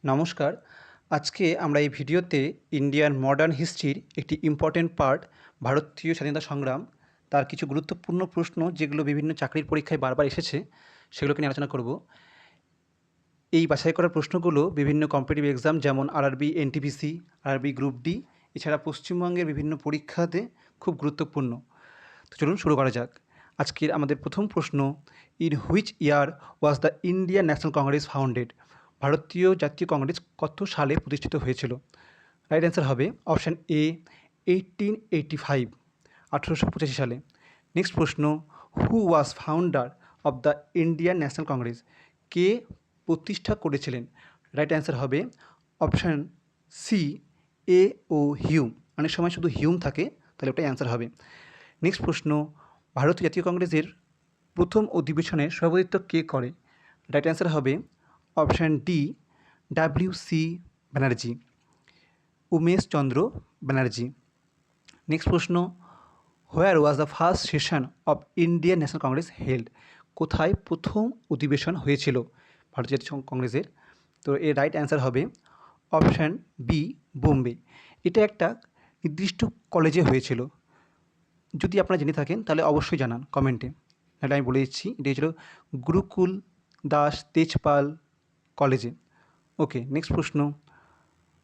নমস্কার। আজকে আমরা এই ভিডিওতে ইন্ডিয়ান মডার্ন হিস্ট্রির একটি ইম্পর্টেন্ট পার্ট ভারতীয় স্বাধীনতা সংগ্রাম, তার কিছু গুরুত্বপূর্ণ প্রশ্ন যেগুলো বিভিন্ন চাকরির পরীক্ষায় বারবার এসেছে, সেগুলোকে নিয়ে আলোচনা করব। এই বাছাই করা প্রশ্নগুলো বিভিন্ন কম্পিটিটিভ এক্সাম যেমন RRB, NTPC, RRB group D, এছাড়া পশ্চিমবঙ্গের বিভিন্ন পরীক্ষাতে খুব গুরুত্বপূর্ণ। তো চলুন শুরু করা যাক। আজকের আমাদের প্রথম প্রশ্ন, in which year was the Indian National Congress founded? ভারতীয় জাতীয় কংগ্রেস কত সালে প্রতিষ্ঠিত হয়েছিল? রাইট অ্যান্সার হবে অপশান এ 1885, 1885 সালে। নেক্সট প্রশ্ন, who was founder of the Indian National Congress? কে প্রতিষ্ঠা করেছিলেন? রাইট অ্যান্সার হবে option C A O Hume. অনেক সময় শুধু হিউম থাকে, তাহলে ওটাই অ্যান্সার হবে। নেক্সট প্রশ্ন, ভারতীয় জাতীয় কংগ্রেসের প্রথম অধিবেশনে সভাপতিত্ব কে করে? রাইট অ্যান্সার হবে option D W C. Banerjee, Umesh Chandra Banerjee. Next প্রশ্ন, where was the first session of Indian National Congress held? কোথায় প্রথম অধিবেশন হয়েছিল ভারতীয় জাতীয় কংগ্রেসের? তো এর রাইট অ্যান্সার হবে অপশান বি বোম্বে। এটা একটা নির্দিষ্ট কলেজে হয়েছিল। যদি আপনারা জেনে থাকেন তাহলে অবশ্যই জানান কমেন্টে, নাহলে আমি বলে দিচ্ছি, এটা হয়েছিল গুরুকুল দাস তেজপাল কলেজে। ওকে, নেক্সট প্রশ্ন,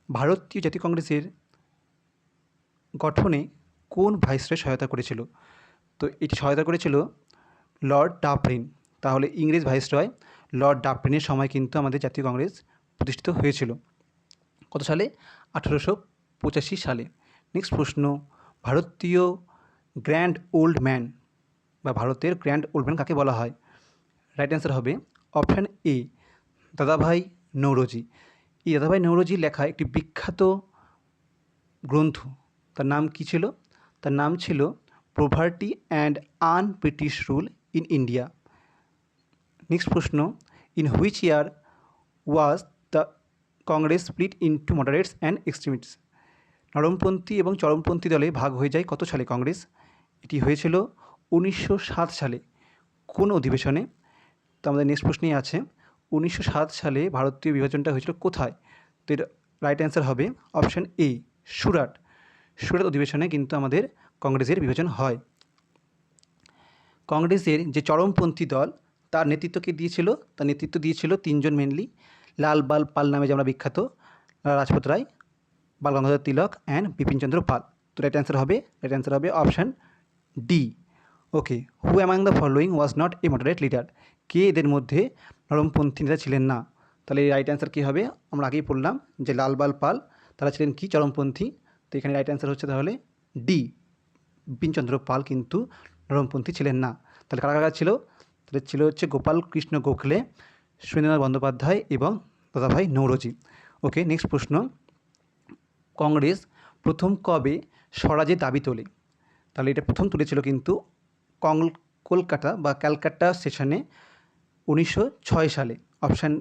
ভারতীয় জাতীয় কংগ্রেসের গঠনে কোন ভাইসরয় সহায়তা করেছিল? তো এটি সহায়তা করেছিল লর্ড ডাফরিন। তাহলে ইংরেজ ভাইসরয় লর্ড ডাফরিনের সময় কিন্তু আমাদের জাতীয় কংগ্রেস প্রতিষ্ঠিত হয়েছিল। কত সালে? 1885 সালে। নেক্সট প্রশ্ন, ভারতীয় গ্র্যান্ড ওল্ড ম্যান বা ভারতের গ্র্যান্ড ওল্ড ম্যান কাকে বলা হয়? রাইট অ্যান্সার হবে অপশান এ দাদাভাই নৌরোজি। এই দাদাভাই নৌরোজির লেখা একটি বিখ্যাত গ্রন্থ, তার নাম কী ছিল? তার নাম ছিল poverty and un British rule in India. Next প্রশ্ন, in which year was the Congress split into moderates and extremists? নরমপন্থী এবং চরমপন্থী দলে ভাগ হয়ে যায় কত সালে কংগ্রেস? এটি হয়েছিল 1907 সালে। কোন অধিবেশনে? তো আমাদের নেক্সট প্রশ্নেই আছে 1907 সালে ভারতীয় বিভাজনটা হয়েছিল কোথায়? তো এর রাইট অ্যান্সার হবে অপশান এ সুরাট। সুরাট অধিবেশনে কিন্তু আমাদের কংগ্রেসের বিভাজন হয়। কংগ্রেসের যে চরমপন্থী দল, তার নেতৃত্ব কে দিয়েছিল? তার নেতৃত্ব দিয়েছিল তিনজন মেনলি, লাল বাল পাল নামে যে আমরা বিখ্যাত, লালা রাজপত রায়, বাল গঙ্গাধর তিলক অ্যান্ড বিপিনচন্দ্র পাল। তো রাইট অ্যান্সার হবে option D. Okay, who among the following was not a moderate leader? কে এদের মধ্যে নরমপন্থী নেতা ছিলেন না? তাহলে এই রাইট অ্যান্সার কী হবে? আমরা আগেই বললাম যে লাল বাল পাল, তারা ছিলেন কি চরমপন্থী। তো এখানে রাইট অ্যান্সার হচ্ছে তাহলে ডি, বিপিনচন্দ্র পাল কিন্তু নরমপন্থী ছিলেন না। তাহলে কারা কারা ছিল? তাহলে ছিল হচ্ছে গোপাল কৃষ্ণ গোখলে, সুরেন্দ্রনাথ বন্দ্যোপাধ্যায় এবং দাদাভাই নৌরোজি। ওকে, নেক্সট প্রশ্ন, কংগ্রেস প্রথম কবে স্বরাজের দাবি তোলে? তাহলে এটা প্রথম তুলেছিল কিন্তু কলকাতা বা ক্যালকাটা সেশনে 1906 সালে। অপশান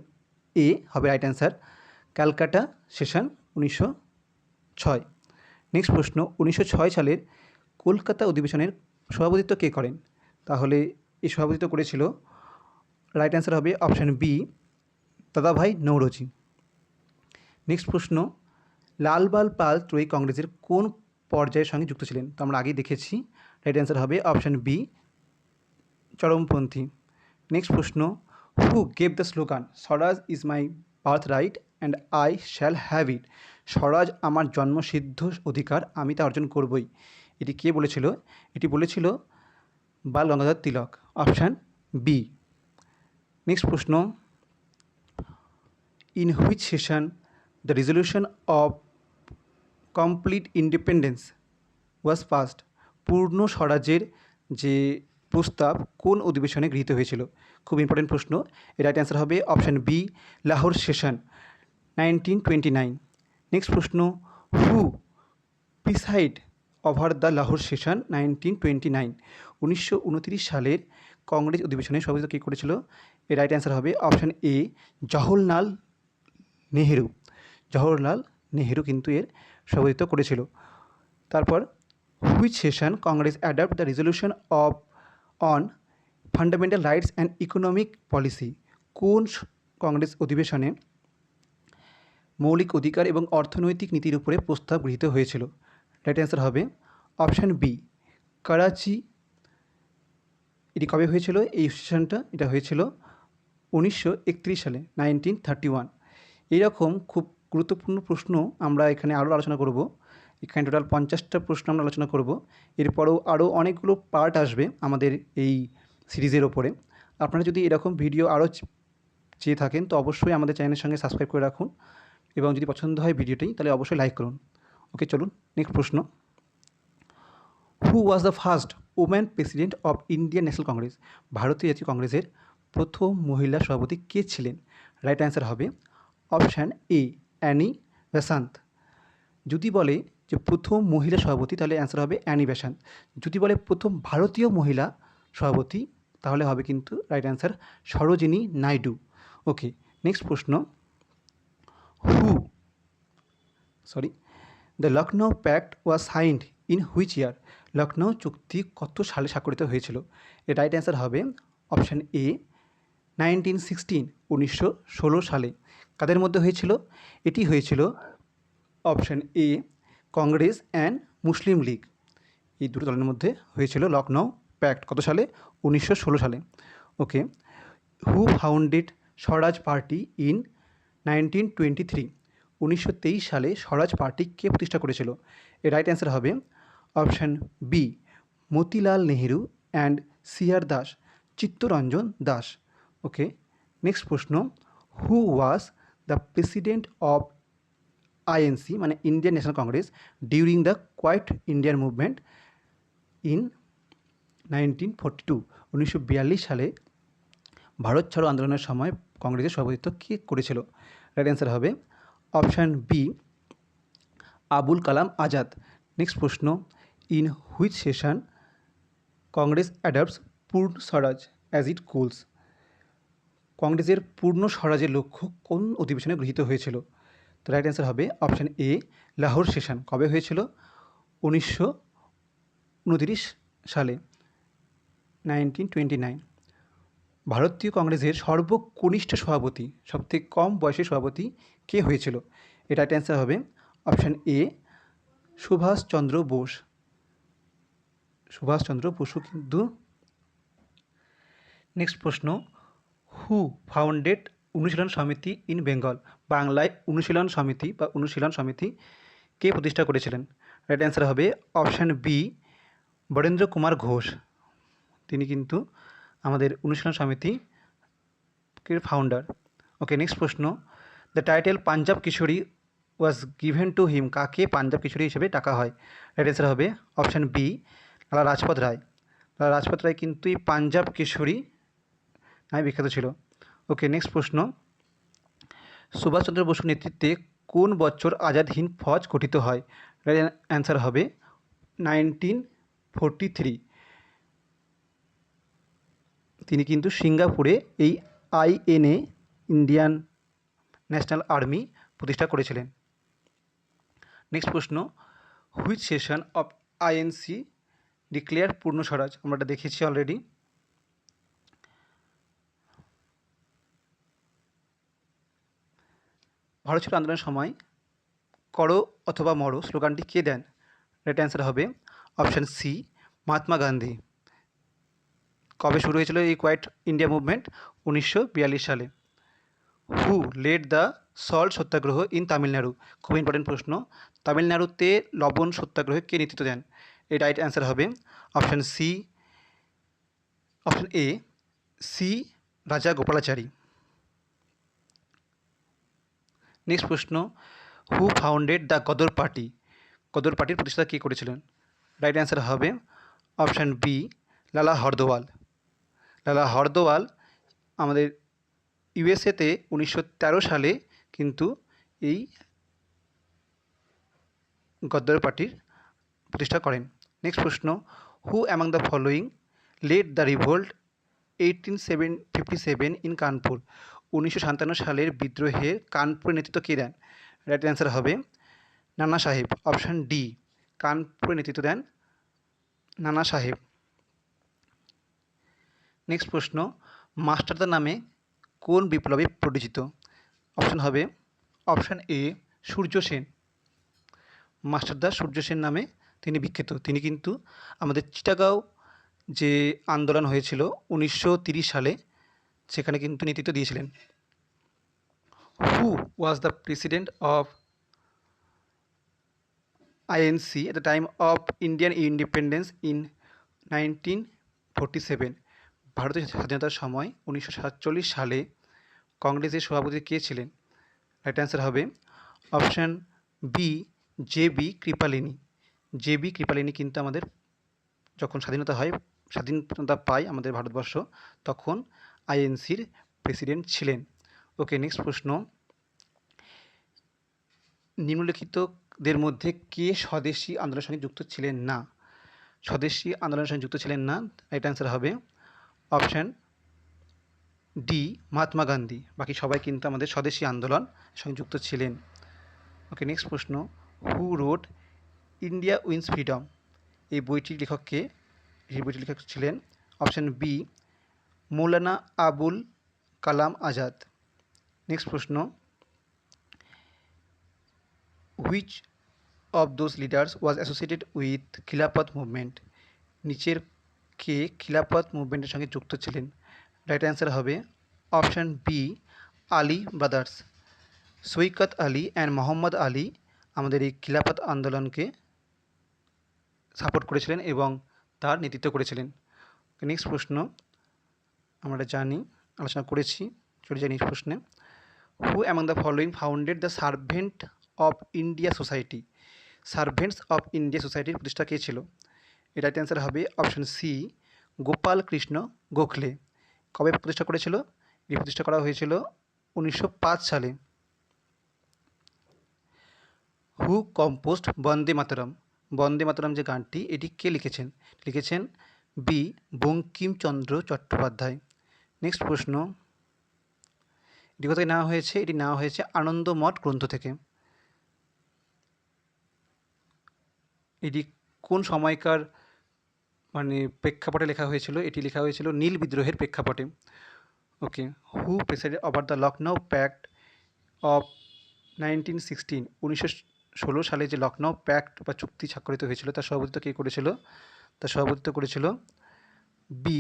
এ হবে right answer, Calcutta session 1906। Next প্রশ্ন, 1906 সালের কলকাতা অধিবেশনের সভাপতিত্ব কে করেন? তাহলে এই সভাপতিত্ব করেছিল, রাইট অ্যান্সার হবে অপশান বি দাদাভাই নৌরোজি। নেক্সট প্রশ্ন, লালবাল পাল ত্রয়ী কংগ্রেসের কোন পর্যায়ের সঙ্গে যুক্ত ছিলেন? তো আমরা আগেই দেখেছি, রাইট অ্যান্সার হবে অপশান বি চরমপন্থী। নেক্সট প্রশ্ন, who gave the slogan Swaraj is my birth right and I shall have it? Swaraj আমার জন্মসিদ্ধ অধিকার, আমি তা অর্জন করবই। এটি কে বলেছিল? এটি বলেছিল Bal Gangadhar Tilak. Option B. Next প্রশ্ন, in which session the resolution of complete independence was passed? পূর্ণ স্বরাজের যে প্রস্তাব কোন অধিবেশনে গৃহীত হয়েছিল? খুব ইম্পর্টেন্ট প্রশ্ন। এর রাইট অ্যান্সার হবে option B Lahore session 1929। Next প্রশ্ন, who preside over the Lahore session 1929? 1929 সালের কংগ্রেস অধিবেশনে সভাপতিত্ব কী করেছিল? এর রাইট অ্যান্সার হবে অপশান এ জওহরলাল নেহেরু। জওহরলাল নেহেরু কিন্তু এর সভাপতিত্ব করেছিল। তারপর, which session Congress adopt the resolution of on fundamental rights and economic policy? কোন কংগ্রেস অধিবেশনে মৌলিক অধিকার এবং অর্থনৈতিক নীতির উপরে প্রস্তাব গৃহীত হয়েছিল? রাইট অ্যান্সার হবে অপশান বি, করাচি। এটি কবে হয়েছিল এই সেশনটা? এটা হয়েছিল 1931 সালে, 1931। এইরকম খুব গুরুত্বপূর্ণ প্রশ্ন আমরা এখানে আরও আলোচনা করব। এখানে টোটাল 50টা প্রশ্ন আমরা আলোচনা করব। এরপরেও আরও অনেকগুলো পার্ট আসবে আমাদের এই সিরিজের ওপরে। আপনারা যদি এরকম ভিডিও আরও চেয়ে থাকেন তো অবশ্যই আমাদের চ্যানেলের সঙ্গে সাবস্ক্রাইব করে রাখুন, এবং যদি পছন্দ হয় ভিডিওটি তাহলে অবশ্যই লাইক করুন। ওকে, চলুন নেক্সট প্রশ্ন। Who was the first woman president of Indian National Congress? ভারতীয় জাতীয় কংগ্রেসের প্রথম মহিলা সভাপতি কে ছিলেন? রাইট অ্যান্সার হবে অপশান এ, অ্যানি বেসান্ত। যদি বলে যে প্রথম মহিলা সভাপতি তাহলে অ্যান্সার হবে অ্যানি বেসান্ত। যদি বলে প্রথম ভারতীয় মহিলা সভাপতি তাহলে হবে কিন্তু right answer Sarojini Naidu. Okay, next প্রশ্ন। The Lucknow pact was signed in which year? Lucknow চুক্তি কত সালে স্বাক্ষরিত হয়েছিল? এর রাইট অ্যান্সার হবে অপশান এ, 1916, 1916 সালে। কাদের মধ্যে হয়েছিল? এটি হয়েছিল option A, Congress and Muslim League, এই দুটো দলের মধ্যে হয়েছিল লখনৌ প্যাক্ট। কত সালে? 1916 সালে। Okay, who founded Swaraj party in 1923? 1923 সালে স্বরাজ পার্টি কে প্রতিষ্ঠা করেছিল? এর রাইট অ্যান্সার হবে option B, Motilal Nehru and CR Das, Chittaranjan Das. Okay, next প্রশ্ন। Who was the president of INC মানে Indian National Congress during the Quit Indian movement in 1942? 1942 সালে ভারত ছাড়ো আন্দোলনের সময় কংগ্রেসের সভাপতিত্ব কে করেছিল? রাইট অ্যান্সার হবে option B, Abul Kalam Azad. Next প্রশ্ন। ইন হুইচ সেশন কংগ্রেস অ্যাডাপ্টস পূর্ণ স্বরাজ অ্যাজ ইট গোলস? কংগ্রেসের পূর্ণ স্বরাজের লক্ষ্য কোন অধিবেশনে গৃহীত হয়েছিল? তো রাইট অ্যান্সার হবে অপশান এ, লাহোর সেশন। কবে হয়েছিল? 1929 সালে, 1929। ভারতীয় কংগ্রেসের সর্বকনিষ্ঠ সভাপতি, সবথেকে কম বয়সের সভাপতি কে হয়েছিল? এটা রাইট অ্যান্সার হবে অপশান এ, সুভাষচন্দ্র বোস। সুভাষচন্দ্র বসু কিন্তু। নেক্সট প্রশ্ন। হু ফাউন্ডেড অনুশীলন সমিতি ইন বেঙ্গল? বাংলায় অনুশীলন সমিতি বা অনুশীলন সমিতি কে প্রতিষ্ঠা করেছিলেন? রাইট অ্যান্সার হবে অপশান বি, বরেন্দ্র কুমার ঘোষ। তিনি কিন্তু আমাদের অনুশীলন সমিতির ফাউন্ডার। ওকে, নেক্সট প্রশ্ন। The title Punjab Kishori was given to him? কাকে পাঞ্জাব কিশোরী হিসেবে ডাকা হয়? রাইট অ্যান্সার হবে অপশান বি, লালা লাজপত রায়। লালা লাজপত রায় কিন্তু এই পাঞ্জাব কিশোরী নামে বিখ্যাত ছিল। ওকে, নেক্সট প্রশ্ন। সুভাষচন্দ্র বসুর নেতৃত্বে কোন বছর আজাদ হিন্দ ফৌজ গঠিত হয়? রাইট অ্যান্সার হবে 1943। তিনি কিন্তু সিঙ্গাপুরে এই আইএনএ, ইন্ডিয়ান ন্যাশনাল আর্মি প্রতিষ্ঠা করেছিলেন। নেক্সট প্রশ্ন। Which session of INC declare পূর্ণ স্বরাজ? আমরা এটা দেখেছি অলরেডি। ভারত ছাড়ো আন্দোলনের সময় করো অথবা মরো স্লোগানটি কে দেন? রাইট অ্যান্সার হবে অপশান সি, মহাত্মা গান্ধী। কবে শুরু হয়েছিল এই কোয়াইট ইন্ডিয়া মুভমেন্ট? 1942 সালে। Who led the salt satyagraha in Tamil Nadu? খুব ইম্পর্টেন্ট প্রশ্ন। তামিলনাড়ুতে লবণ সত্যাগ্রহে কে নেতৃত্ব দেন? এই রাইট অ্যান্সার হবে option C, option A, C Rajagopalachari. Next প্রশ্ন। Who founded the Ghadar party? Ghadar পার্টির প্রতিষ্ঠাতা কে করেছিলেন? রাইট অ্যান্সার হবে অপশান বি, লালা হরদোয়াল। লালা হরদোয়াল আমাদের ইউএসএতে 1913 সালে কিন্তু এই গদ্দর পার্টির প্রতিষ্ঠা করেন। নেক্সট প্রশ্ন। Who among the following led the revolt 1857 in Kanpur? 1957 সালের বিদ্রোহে কানপুরের নেতৃত্ব কে দেন? রাইট অ্যান্সার হবে নানা সাহেব। অপশান ডি, কানপুরের নেতৃত্ব দেন নানা সাহেব। নেক্সট প্রশ্ন। মাস্টারদা নামে কোন বিপ্লবী পরিচিত? অপশান হবে অপশান এ সূর্য সেন। মাস্টারদা সূর্য সেন নামে তিনি বিখ্যাত। তিনি কিন্তু আমাদের চিটাগাঁও যে আন্দোলন হয়েছিল 1930 সালে, সেখানে কিন্তু নেতৃত্ব দিয়েছিলেন। Who was the president of INC at the time of Indian independence in 1947? ভারতের স্বাধীনতার সময় 1947 সালে কংগ্রেসের সভাপতি কে ছিলেন? রাইট অ্যান্সার হবে অপশান বি জে.বি. কৃপালিনী। জে.বি. কৃপালিনী কিন্তু আমাদের যখন স্বাধীনতা পায় আমাদের ভারতবর্ষ, তখন আইএনসির প্রেসিডেন্ট ছিলেন। ওকে, নেক্সট প্রশ্ন, নিম্নলিখিতদের মধ্যে কে স্বদেশী আন্দোলনের সঙ্গে যুক্ত ছিলেন না? স্বদেশী আন্দোলনের সঙ্গে যুক্ত ছিলেন না, রাইট অ্যান্সার হবে অপশান ডি মহাত্মা গান্ধী। বাকি সবাই কিন্তু আমাদের স্বদেশী আন্দোলন সঙ্গে যুক্ত ছিলেন। ওকে, নেক্সট প্রশ্ন, who wrote India wins freedom? এই বইটির লেখক কে? এই বইটির লেখক ছিলেন option B Maulana Abul Kalam Azad. Next প্রশ্ন, which of those leaders was associated with Khilafat movement? নিচের কে খিলাফত মুভমেন্টের সঙ্গে যুক্ত ছিলেন? রাইট অ্যান্সার হবে option B Ali brothers. Shaukat Ali and Mohammad Ali আমাদের এই খিলাফত আন্দোলনকে সাপোর্ট করেছিলেন এবং তার নেতৃত্ব করেছিলেন। নেক্সট প্রশ্ন, আমরা জানি, আলোচনা করেছি, চলে যাই নেক্সট প্রশ্নে। হু among the following founded the servant of India society? Servants of India সোসাইটির প্রতিষ্ঠা কে ছিল? এর রাইট অ্যান্সার হবে অপশান সি গোপাল কৃষ্ণ গোখলে। কবে প্রতিষ্ঠা করেছিল? এটি প্রতিষ্ঠা করা হয়েছিল 1905 সালে। হু কম্পোজড বন্দে মাতরম? বন্দে মাতরম যে গানটি, এটি কে লিখেছেন? লিখেছেন বি বঙ্কিমচন্দ্র চট্টোপাধ্যায়। নেক্সট প্রশ্ন, এটি কোথায় নেওয়া হয়েছে? এটি নেওয়া হয়েছে আনন্দমঠ গ্রন্থ থেকে। এটি কোন সময়কার প্রেক্ষাপটে লেখা হয়েছিল? এটি লেখা হয়েছিল নীল বিদ্রোহের প্রেক্ষাপটে। Okay, who presided over the Lucknow pact of 1916? 1916 সালে যে লখনৌ প্যাক্ট বা চুক্তি স্বাক্ষরিত হয়েছিল, তার সভাপতিত্ব কে করেছিল? তার সভাপতিত্ব করেছিল বি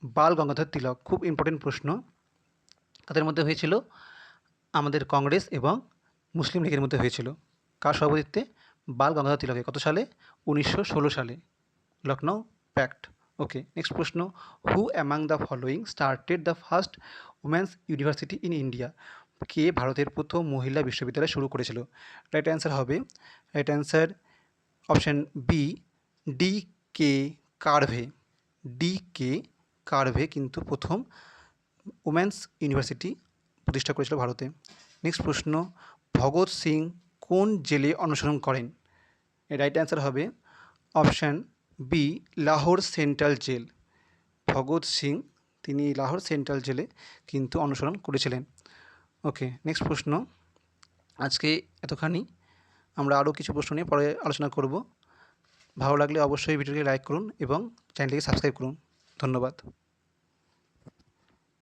বাল গঙ্গাধর তিলক। খুব ইম্পর্টেন্ট প্রশ্ন, তাদের মধ্যে হয়েছিল আমাদের কংগ্রেস এবং মুসলিম লীগের মধ্যে হয়েছিল। কার সভাপতিত্বে? বাল গঙ্গাধর তিলকের। কত সালে? 1916 সালে, লখনৌ প্যাক্ট। ওকে, নেক্সট প্রশ্ন, who among the following started the first women's university in India? কে ভারতের প্রথম মহিলা বিশ্ববিদ্যালয় শুরু করেছিল? রাইট অ্যান্সার হবে, right answer option B D K Karve. D K Karve কিন্তু প্রথম উমেন্স ইউনিভার্সিটি প্রতিষ্ঠা করেছিল ভারতে। নেক্সট প্রশ্ন, ভগৎ সিং কোন জেলে অনুসরণ করেন? এর রাইট অ্যান্সার হবে option B Lahore central jail. Bhagat Singh তিনি লাহোর সেন্ট্রাল জেলে কিন্তু অনুসরণ করেছিলেন। ওকে, নেক্সট প্রশ্ন, আজকে এতখানি। আমরা আরও কিছু প্রশ্ন নিয়ে পরে আলোচনা করব। ভালো লাগলে অবশ্যই ভিডিওটি লাইক করুন এবং চ্যানেলটিকে সাবস্ক্রাইব করুন। ধন্যবাদ।